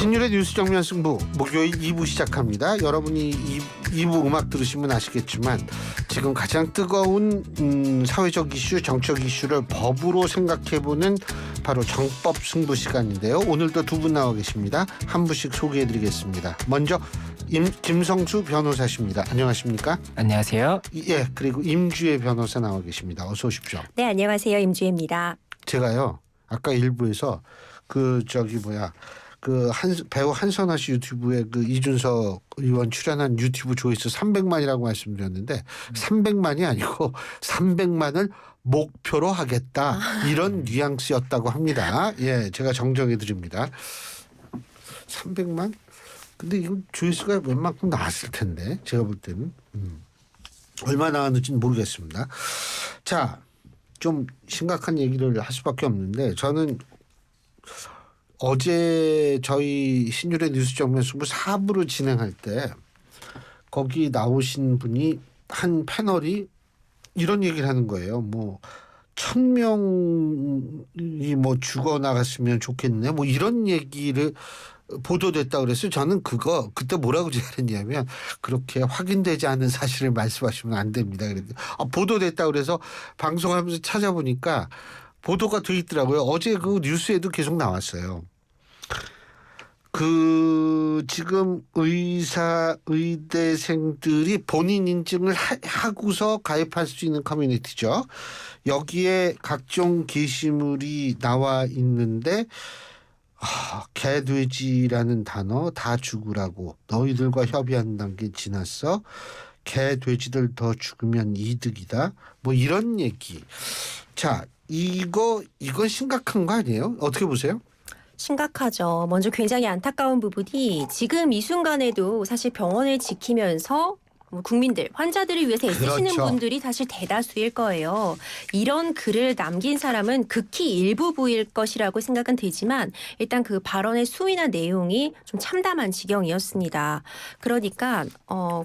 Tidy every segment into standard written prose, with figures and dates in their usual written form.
신율의 뉴스 정면 승부 목요일 2부 시작합니다. 여러분이 2부 음악 들으시면 아시겠지만 지금 가장 뜨거운 사회적 이슈, 정책 이슈를 법으로 생각해보는 바로 정법 승부 시간인데요. 오늘도 두 분 나와 계십니다. 한 분씩 소개해드리겠습니다. 먼저 김성수 변호사십니다. 안녕하십니까? 안녕하세요. 예, 그리고 임주혜 변호사 나와 계십니다. 어서 오십시오. 네, 안녕하세요. 임주혜입니다. 제가요 아까 일부에서 배우 한선아 씨 유튜브에 그 이준석 의원 출연한 유튜브 조회수 300만이라고 말씀드렸는데 300만이 아니고 300만을 목표로 하겠다 이런 뉘앙스였다고 합니다. 예, 제가 정정해 드립니다. 300만? 근데 이거 조회수가 웬만큼 나왔을 텐데 제가 볼 때는 얼마 나왔는지는 모르겠습니다. 자, 좀 심각한 얘기를 할 수밖에 없는데 저는 어제 저희 신율의 뉴스 정면 승부 4부를 진행할 때 거기 나오신 분이 한 패널이 이런 얘기를 하는 거예요. 뭐 1000명이 뭐 죽어 나갔으면 좋겠네. 뭐 이런 얘기를 보도됐다 그랬어요. 저는 그때 뭐라고 제안했냐면 그렇게 확인되지 않은 사실을 말씀하시면 안 됩니다. 그랬는데 보도됐다 그래서 방송하면서 찾아보니까 보도가 돼 있더라고요. 어제 그 뉴스에도 계속 나왔어요. 지금 의대생들이 본인 인증을 하고서 가입할 수 있는 커뮤니티죠. 여기에 각종 게시물이 나와 있는데 개돼지라는 단어 다 죽으라고 너희들과 협의한 단계 지났어. 개돼지들 더 죽으면 이득이다. 뭐 이런 얘기. 자, 이건 심각한 거 아니에요? 어떻게 보세요? 심각하죠. 먼저 굉장히 안타까운 부분이 지금 이 순간에도 사실 병원을 지키면서 국민들, 환자들을 위해서 애쓰시는 그렇죠. 분들이 사실 대다수일 거예요. 이런 글을 남긴 사람은 극히 일부일 것이라고 생각은 되지만 일단 그 발언의 수위나 내용이 좀 참담한 지경이었습니다. 그러니까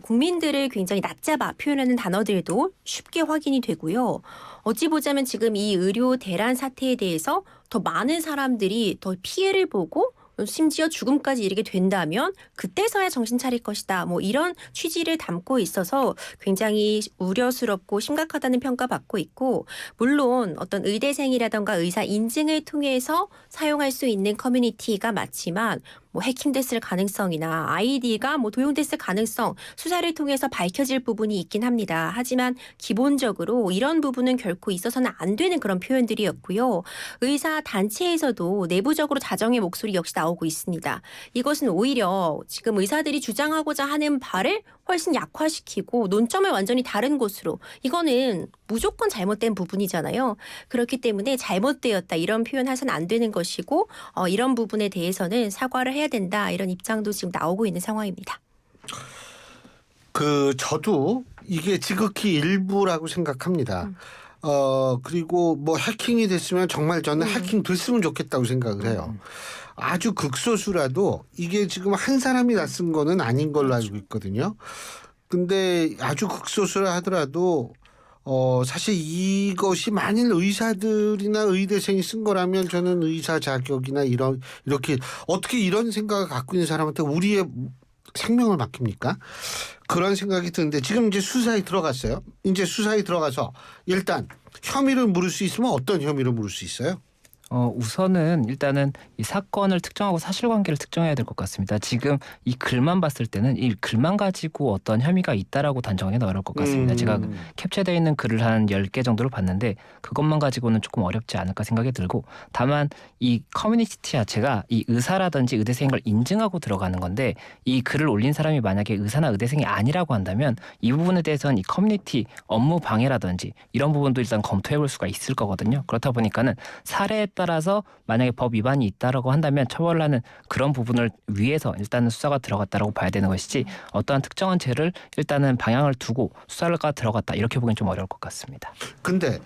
국민들을 굉장히 낮잡아 표현하는 단어들도 쉽게 확인이 되고요. 어찌 보자면 지금 이 의료 대란 사태에 대해서 더 많은 사람들이 더 피해를 보고 심지어 죽음까지 이르게 된다면 그때서야 정신 차릴 것이다. 뭐 이런 취지를 담고 있어서 굉장히 우려스럽고 심각하다는 평가받고 있고, 물론 어떤 의대생이라던가 의사 인증을 통해서 사용할 수 있는 커뮤니티가 맞지만 뭐 해킹됐을 가능성이나 아이디가 뭐 도용됐을 가능성 수사를 통해서 밝혀질 부분이 있긴 합니다. 하지만 기본적으로 이런 부분은 결코 있어서는 안 되는 그런 표현들이었고요. 의사 단체에서도 내부적으로 자정의 목소리 역시 나오고 있습니다. 이것은 오히려 지금 의사들이 주장하고자 하는 바를 훨씬 약화시키고 논점을 완전히 다른 곳으로, 이거는 무조건 잘못된 부분이잖아요. 그렇기 때문에 잘못되었다 이런 표현해서는 안 되는 것이고 이런 부분에 대해서는 사과를 해야 된다 이런 입장도 지금 나오고 있는 상황입니다. 저도 이게 지극히 일부라고 생각합니다. 그리고 뭐 해킹이 됐으면 정말 저는 해킹 됐으면 좋겠다고 생각을 해요. 아주 극소수라도 이게 지금 한 사람이 다 쓴 거는 아닌 걸로 알고 있거든요. 근데 아주 극소수라 하더라도 사실 이것이 만일 의사들이나 의대생이 쓴 거라면 저는 의사 자격이나 이렇게 어떻게 이런 생각을 갖고 있는 사람한테 우리의 생명을 맡깁니까? 그런 생각이 드는데 지금 이제 수사에 들어갔어요. 이제 수사에 들어가서 일단 혐의를 물을 수 있으면 어떤 혐의를 물을 수 있어요? 우선은 일단은 이 사건을 특정하고 사실관계를 특정해야 될 것 같습니다. 지금 이 글만 봤을 때는 이 글만 가지고 어떤 혐의가 있다라고 단정하기는 어려울 것 같습니다. 제가 캡처되어 있는 글을 한 10개 정도를 봤는데 그것만 가지고는 조금 어렵지 않을까 생각이 들고, 다만 이 커뮤니티 자체가 이 의사라든지 의대생인 걸 인증하고 들어가는 건데 이 글을 올린 사람이 만약에 의사나 의대생이 아니라고 한다면 이 부분에 대해서는 이 커뮤니티 업무 방해라든지 이런 부분도 일단 검토해 볼 수가 있을 거거든요. 그렇다 보니까는 사례에 따라서 만약에 법 위반이 있다라고 한다면 처벌을 하는 그런 부분을 위해서 일단은 수사가 들어갔다라고 봐야 되는 것이지 어떠한 특정한 죄를 일단은 방향을 두고 수사가 들어갔다 이렇게 보기엔 좀 어려울 것 같습니다. 근데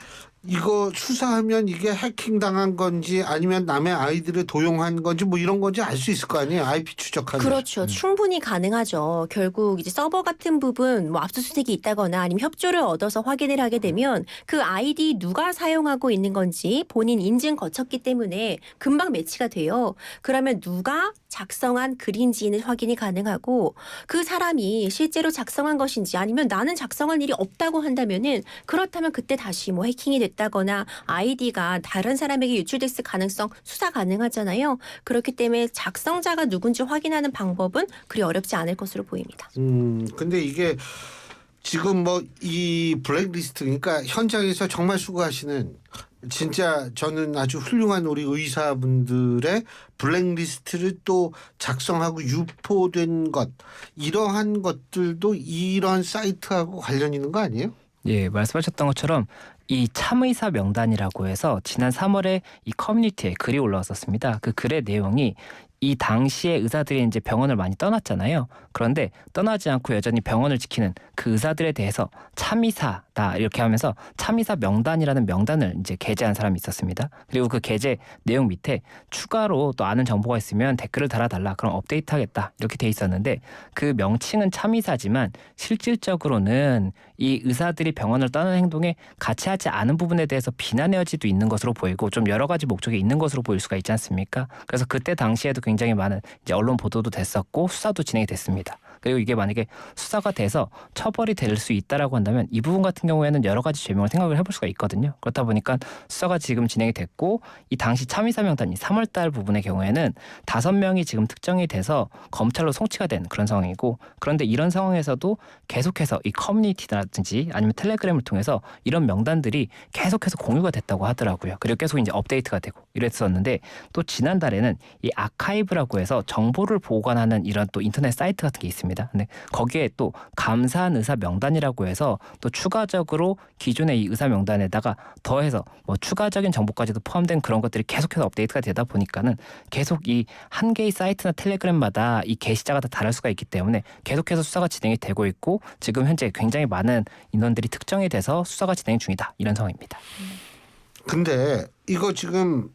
이거 수사하면 이게 해킹 당한 건지 아니면 남의 아이디를 도용한 건지 뭐 이런 건지 알 수 있을 거 아니에요. IP 추적하면. 그렇죠. 충분히 가능하죠. 결국 이제 서버 같은 부분 뭐 압수수색이 있다거나 아니면 협조를 얻어서 확인을 하게 되면 그 아이디 누가 사용하고 있는 건지 본인 인증 거쳤기 때문에 금방 매치가 돼요. 그러면 누가 작성한 글인지는 확인이 가능하고 그 사람이 실제로 작성한 것인지 아니면 나는 작성할 일이 없다고 한다면은 그렇다면 그때 다시 뭐 해킹이 됐다거나 아이디가 다른 사람에게 유출됐을 가능성 수사 가능하잖아요. 그렇기 때문에 작성자가 누군지 확인하는 방법은 그리 어렵지 않을 것으로 보입니다. 근데 이게 지금 뭐 이 블랙리스트 그러니까 현장에서 정말 수고하시는 진짜 저는 아주 훌륭한 우리 의사분들의 블랙리스트를 또 작성하고 유포된 것 이러한 것들도 이런 사이트하고 관련 있는 거 아니에요? 예, 말씀하셨던 것처럼 이 참의사 명단이라고 해서 지난 3월에 이 커뮤니티에 글이 올라왔었습니다. 그 글의 내용이 이 당시에 의사들이 이제 병원을 많이 떠났잖아요. 그런데 떠나지 않고 여전히 병원을 지키는 그 의사들에 대해서 참의사다 이렇게 하면서 참의사 명단이라는 명단을 이제 게재한 사람이 있었습니다. 그리고 그 게재 내용 밑에 추가로 또 아는 정보가 있으면 댓글을 달아달라. 그럼 업데이트하겠다 이렇게 돼 있었는데 그 명칭은 참의사지만 실질적으로는 이 의사들이 병원을 떠나는 행동에 같이 하지 않은 부분에 대해서 비난의 여지도 있는 것으로 보이고 좀 여러 가지 목적이 있는 것으로 보일 수가 있지 않습니까? 그래서 그때 당시에도 굉장히 많은 이제 언론 보도도 됐었고 수사도 진행이 됐습니다. 그리고 이게 만약에 수사가 돼서 처벌이 될 수 있다라고 한다면 이 부분 같은 경우에는 여러 가지 죄명을 생각을 해볼 수가 있거든요. 그렇다 보니까 수사가 지금 진행이 됐고 이 당시 참의사 명단이 3월달 부분의 경우에는 5명이 지금 특정이 돼서 검찰로 송치가 된 그런 상황이고 그런데 이런 상황에서도 계속해서 이 커뮤니티라든지 아니면 텔레그램을 통해서 이런 명단들이 계속해서 공유가 됐다고 하더라고요. 그리고 계속 이제 업데이트가 되고 이랬었는데 또 지난달에는 이 아카이브라고 해서 정보를 보관하는 이런 또 인터넷 사이트 같은 게 있습니다. 근데 거기에 또 감사한 의사 명단이라고 해서 또 추가적으로 기존의 이 의사 명단에다가 더해서 뭐 추가적인 정보까지도 포함된 그런 것들이 계속해서 업데이트가 되다 보니까는 계속 이 한 개의 사이트나 텔레그램마다 이 게시자가 다 다를 수가 있기 때문에 계속해서 수사가 진행이 되고 있고 지금 현재 굉장히 많은 인원들이 특정이 돼서 수사가 진행 중이다 이런 상황입니다. 근데 이거 지금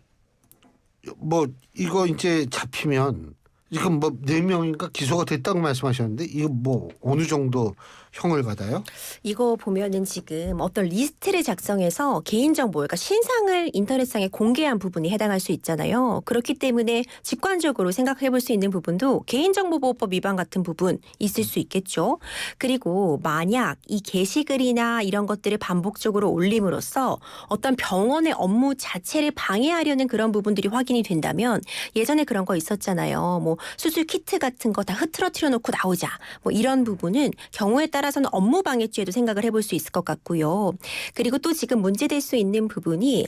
뭐 이거 이제 잡히면 지금 뭐 4명인가 기소가 됐다고 말씀하셨는데 이거 뭐 어느 정도 형을 받아요? 이거 보면은 지금 어떤 리스트를 작성해서 개인정보, 그러니까 신상을 인터넷상에 공개한 부분이 해당할 수 있잖아요. 그렇기 때문에 직관적으로 생각해 볼 수 있는 부분도 개인정보보호법 위반 같은 부분 있을 수 있겠죠. 그리고 만약 이 게시글이나 이런 것들을 반복적으로 올림으로써 어떤 병원의 업무 자체를 방해하려는 그런 부분들이 확인이 된다면 예전에 그런 거 있었잖아요. 뭐 수술 키트 같은 거 다 흐트러뜨려 놓고 나오자. 뭐 이런 부분은 경우에 따라서는 업무 방해죄도 생각을 해볼 수 있을 것 같고요. 그리고 또 지금 문제될 수 있는 부분이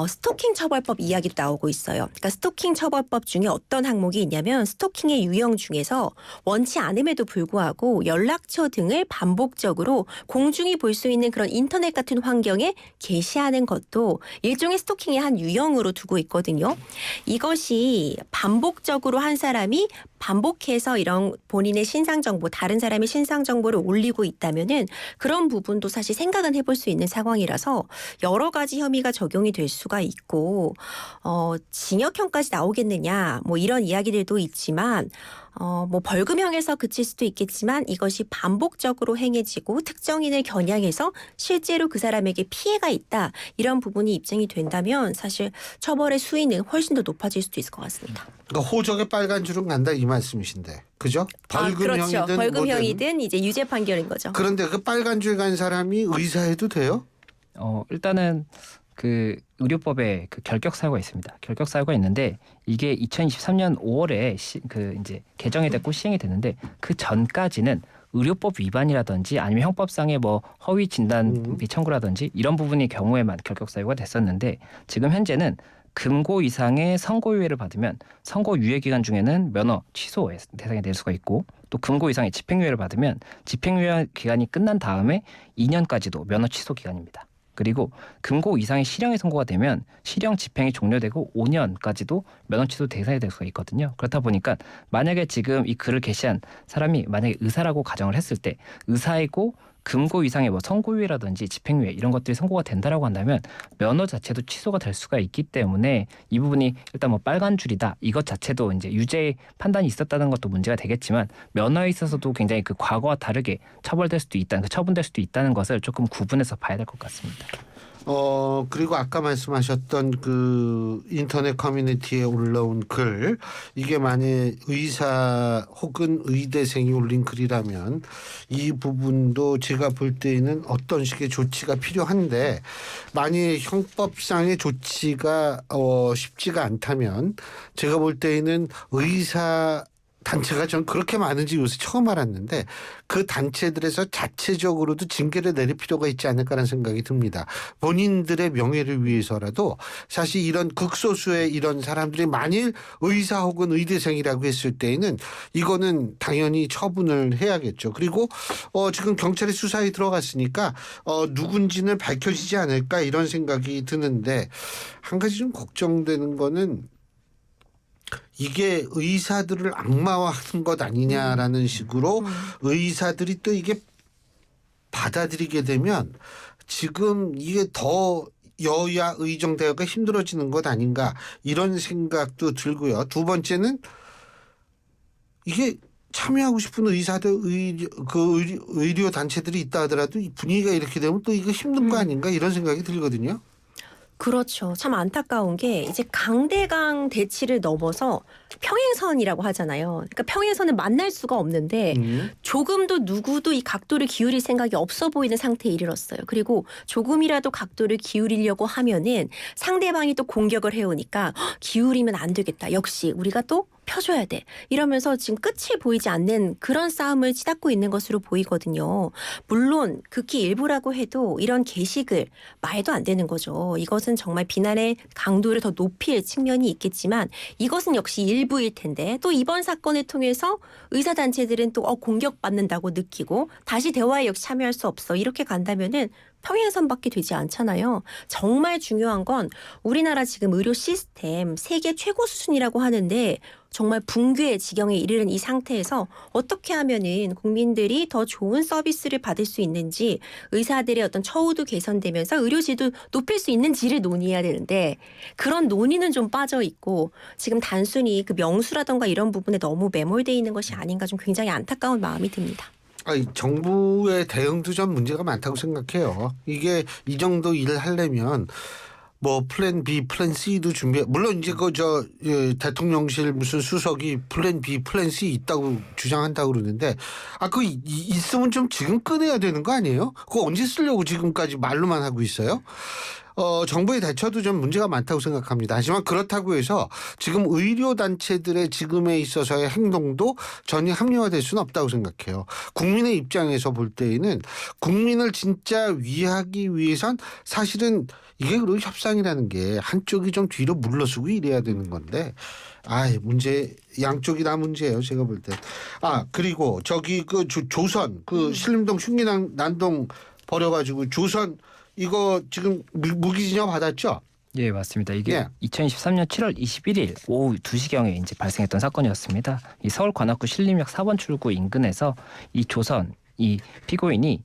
스토킹 처벌법 이야기도 나오고 있어요. 그러니까 스토킹 처벌법 중에 어떤 항목이 있냐면 스토킹의 유형 중에서 원치 않음에도 불구하고 연락처 등을 반복적으로 공중이 볼 수 있는 그런 인터넷 같은 환경에 게시하는 것도 일종의 스토킹의 한 유형으로 두고 있거든요. 이것이 반복적으로 한 사람이 반복해서 이런 본인의 신상정보, 다른 사람의 신상정보를 올리고 있다면은 그런 부분도 사실 생각은 해볼 수 있는 상황이라서 여러 가지 혐의가 적용이 될 수가 있고 징역형까지 나오겠느냐 뭐 이런 이야기들도 있지만 뭐 벌금형에서 그칠 수도 있겠지만 이것이 반복적으로 행해지고 특정인을 겨냥해서 실제로 그 사람에게 피해가 있다 이런 부분이 입증이 된다면 사실 처벌의 수위는 훨씬 더 높아질 수도 있을 것 같습니다. 그러니까 호적에 빨간 줄은 간다 이 말씀이신데, 그죠? 벌금형이든 그렇죠. 벌금형이든 뭐든. 이제 유죄 판결인 거죠. 그런데 그 빨간 줄 간 사람이 의사해도 돼요? 일단은 그 의료법에 그 결격 사유가 있습니다. 결격 사유가 있는데 이게 2023년 5월에 그 이제 개정이 됐고 시행이 됐는데 그 전까지는 의료법 위반이라든지 아니면 형법상의 뭐 허위 진단비 청구라든지 이런 부분이 경우에만 결격 사유가 됐었는데 지금 현재는 금고 이상의 선고유예를 받으면 선고유예 기간 중에는 면허 취소의 대상이 될 수가 있고 또 금고 이상의 집행유예를 받으면 집행유예 기간이 끝난 다음에 2년까지도 면허 취소 기간입니다. 그리고 금고 이상의 실형이 선고가 되면 실형 집행이 종료되고 5년까지도 면허 취소 대상이 될 수가 있거든요. 그렇다 보니까 만약에 지금 이 글을 게시한 사람이 만약에 의사라고 가정을 했을 때 의사이고 금고 이상의 뭐 선고유예라든지 집행유예 이런 것들이 선고가 된다라고 한다면 면허 자체도 취소가 될 수가 있기 때문에 이 부분이 일단 뭐 빨간 줄이다 이것 자체도 이제 유죄 판단이 있었다는 것도 문제가 되겠지만 면허에 있어서도 굉장히 그 과거와 다르게 처벌될 수도 있다는 처분될 수도 있다는 것을 조금 구분해서 봐야 될 것 같습니다. 그리고 아까 말씀하셨던 그 인터넷 커뮤니티에 올라온 글, 이게 만약 의사 혹은 의대생이 올린 글이라면 이 부분도 제가 볼 때에는 어떤 식의 조치가 필요한데, 만약 형법상의 조치가 쉽지가 않다면 제가 볼 때에는 의사 단체가 전 그렇게 많은지 요새 처음 알았는데 그 단체들에서 자체적으로도 징계를 내릴 필요가 있지 않을까라는 생각이 듭니다. 본인들의 명예를 위해서라도 사실 이런 극소수의 이런 사람들이 만일 의사 혹은 의대생이라고 했을 때에는 이거는 당연히 처분을 해야겠죠. 그리고 지금 경찰이 수사에 들어갔으니까 누군지는 밝혀지지 않을까 이런 생각이 드는데, 한 가지 좀 걱정되는 거는 이게 의사들을 악마화하는 것 아니냐라는 식으로 의사들이 또 이게 받아들이게 되면 지금 이게 더 여야 의정 대화가 힘들어지는 것 아닌가 이런 생각도 들고요. 두 번째는 이게 참여하고 싶은 의사들 의료 단체들이 있다 하더라도 이 분위기가 이렇게 되면 또 이거 힘든 거 아닌가 이런 생각이 들거든요. 그렇죠. 참 안타까운 게 이제 강대강 대치를 넘어서 평행선이라고 하잖아요. 그러니까 평행선을 만날 수가 없는데 조금도 누구도 이 각도를 기울일 생각이 없어 보이는 상태에 이르렀어요. 그리고 조금이라도 각도를 기울이려고 하면은 상대방이 또 공격을 해오니까 기울이면 안 되겠다. 역시 우리가 또 펴줘야 돼. 이러면서 지금 끝이 보이지 않는 그런 싸움을 치닫고 있는 것으로 보이거든요. 물론 극히 일부라고 해도 이런 게시글 말도 안 되는 거죠. 이것은 정말 비난의 강도를 더 높일 측면이 있겠지만 이것은 역시 일부일 텐데 또 이번 사건을 통해서 의사단체들은 또 공격받는다고 느끼고 다시 대화에 역시 참여할 수 없어. 이렇게 간다면은 평행선밖에 되지 않잖아요. 정말 중요한 건 우리나라 지금 의료 시스템 세계 최고 수준이라고 하는데 정말 붕괴의 지경에 이르는 이 상태에서 어떻게 하면은 국민들이 더 좋은 서비스를 받을 수 있는지, 의사들의 어떤 처우도 개선되면서 의료질도 높일 수 있는지를 논의해야 되는데 그런 논의는 좀 빠져 있고 지금 단순히 그 명수라던가 이런 부분에 너무 매몰돼 있는 것이 아닌가 좀 굉장히 안타까운 마음이 듭니다. 정부의 대응도 좀 문제가 많다고 생각해요. 이게 이 정도 일을 하려면 뭐 플랜 B, 플랜 C도 준비해. 물론 이제 대통령실 무슨 수석이 플랜 B, 플랜 C 있다고 주장한다고 그러는데 그거 있으면 좀 지금 꺼내야 되는 거 아니에요? 그거 언제 쓰려고 지금까지 말로만 하고 있어요? 정부의 대처도 좀 문제가 많다고 생각합니다. 하지만 그렇다고 해서 지금 의료단체들의 지금에 있어서의 행동도 전혀 합리화될 수는 없다고 생각해요. 국민의 입장에서 볼 때에는 국민을 진짜 위하기 위해선 사실은 이게 그리고 협상이라는 게 한쪽이 좀 뒤로 물러서고 이래야 되는 건데 양쪽이 다 문제예요. 제가 볼 때. 그리고 조선 신림동 흉기난동 벌여가지고 조선 이거 지금 무기징역 받았죠? 예, 맞습니다. 이게 2023년 7월 21일 오후 2시경에 이제 발생했던 사건이었습니다. 이 서울 관악구 신림역 4번 출구 인근에서 이 조선 이 피고인이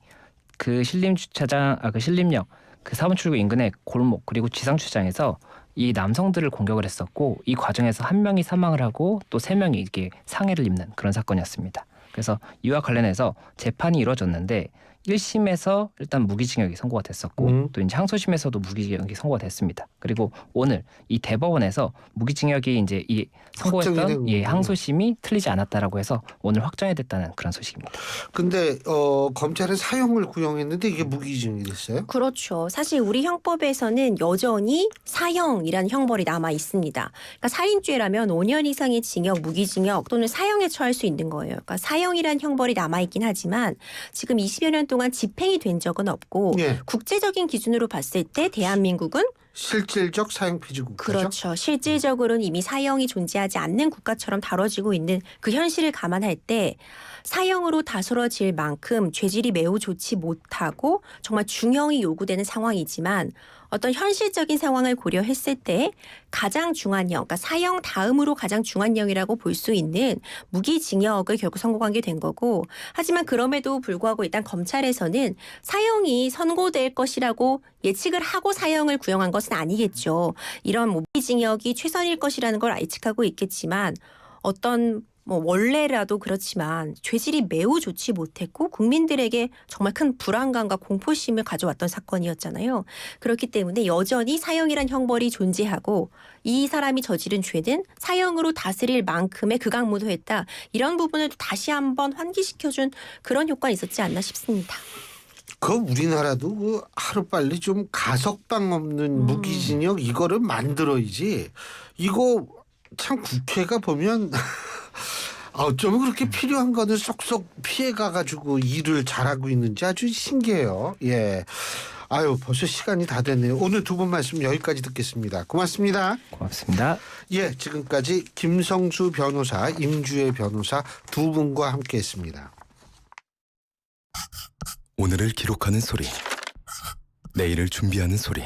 그 신림역 그 4번 출구 인근의 골목 그리고 지상주차장에서 이 남성들을 공격을 했었고 이 과정에서 한 명이 사망을 하고 또 3명이 이게 상해를 입는 그런 사건이었습니다. 그래서 이와 관련해서 재판이 이루어졌는데 1심에서 일단 무기징역이 선고가 됐었고 또 이제 항소심에서도 무기징역이 선고가 됐습니다. 그리고 오늘 이 대법원에서 무기징역이 이제 이 선고했던 항소심이 틀리지 않았다라고 해서 오늘 확정이 됐다는 그런 소식입니다. 근데 검찰은 사형을 구형했는데 이게 무기징역이 됐어요? 그렇죠. 사실 우리 형법에서는 여전히 사형이라는 형벌이 남아 있습니다. 그러니까 살인죄라면 5년 이상의 징역, 무기징역 또는 사형에 처할 수 있는 거예요. 그러니까 사형이라는 형벌이 남아 있긴 하지만 지금 20여 년 동안 집행이 된 적은 없고 국제적인 기준으로 봤을 때 대한민국은 실질적 사형 피지 국가죠. 그렇죠. 실질적으로는 이미 사형이 존재하지 않는 국가처럼 다뤄지고 있는 그 현실을 감안할 때 사형으로 다스러질 만큼 죄질이 매우 좋지 못하고 정말 중형이 요구되는 상황이지만 어떤 현실적인 상황을 고려했을 때 가장 중한형, 그러니까 사형 다음으로 가장 중한형이라고 볼 수 있는 무기징역을 결국 선고하게 된 거고, 하지만 그럼에도 불구하고 일단 검찰에서는 사형이 선고될 것이라고 예측을 하고 사형을 구형한 것은 아니겠죠. 이런 무기징역이 최선일 것이라는 걸 예측하고 있겠지만 어떤 뭐 원래라도 그렇지만 죄질이 매우 좋지 못했고 국민들에게 정말 큰 불안감과 공포심을 가져왔던 사건이었잖아요. 그렇기 때문에 여전히 사형이란 형벌이 존재하고 이 사람이 저지른 죄는 사형으로 다스릴 만큼의 극악무도했다. 이런 부분을 다시 한번 환기시켜준 그런 효과가 있었지 않나 싶습니다. 그 우리나라도 그 하루빨리 좀 가석방 없는 무기징역 이거를 만들어야지. 이거 참 국회가 보면 어쩌면 그렇게 필요한 거는 쏙쏙 피해가가지고 일을 잘하고 있는지 아주 신기해요. 예. 아유 벌써 시간이 다 됐네요. 오늘 두 분 말씀 여기까지 듣겠습니다. 고맙습니다. 고맙습니다. 예, 지금까지 김성수 변호사, 임주혜 변호사 두 분과 함께했습니다. 오늘을 기록하는 소리, 내일을 준비하는 소리.